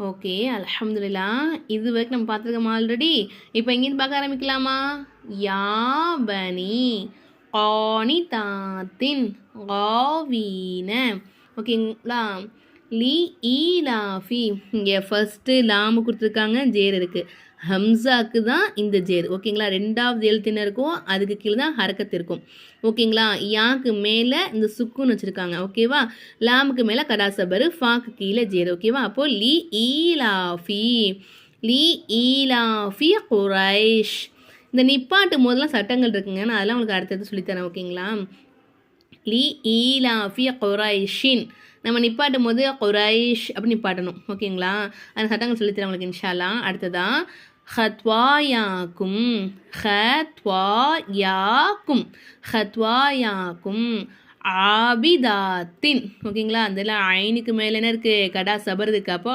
Okay, அல்ஹம்துலில்லாஹ். இது வரைக்கும் நம்ம பார்த்துருக்கோமா ஆல்ரெடி? இப்போ இங்கேருந்து பார்க்க ஆரம்பிக்கலாமா? யா பனி கானிதாத்தின் காவீன. ஓகேங்களா? லி ஈலாஃபி. இங்கே ஃபஸ்ட்டு லாமு கொடுத்துருக்காங்க, ஜேர் இருக்குது. ஹம்சாக்கு தான் இந்த ஜேர். ஓகேங்களா? ரெண்டாவது எழுத்து என்ன இருக்கும், அதுக்கு கீழே தான் ஹரக்கத்து இருக்கும். ஓகேங்களா? யாக்கு மேலே இந்த சுக்குன்னு வச்சுருக்காங்க. ஓகேவா? லாமுக்கு மேலே கடாசபரு, ஃபாக்கு கீழே ஜேர். ஓகேவா? அப்போது லி ஈலாஃபி, லி ஈலாஃபி குரைஷ். இந்த நிப்பாட்டு போதெல்லாம் சட்டங்கள் இருக்குங்க, நான் அதெல்லாம் உங்களுக்கு அடுத்தது சொல்லித்தரேன். ஓகேங்களா? லி ஈலாஃபி குரைஷின். நம்ம நிப்பாட்டும் போது குரைஷ் அப்படின்னு நிப்பாட்டணும். ஓகேங்களா? அந்த சட்டங்கள் சொல்லித்தரேன் உங்களுக்கு இன்ஷா அல்லாஹ். அடுத்ததான் ஹத்வாயாக்கும், ஹத்வாயாக்கும், ஹத்வாயாக்கும் ஆபிதாத்தின். ஓகேங்களா? அதில் ஐனுக்கு மேலே என்ன இருக்குது, கடா சபர் இருக்குது. அப்போ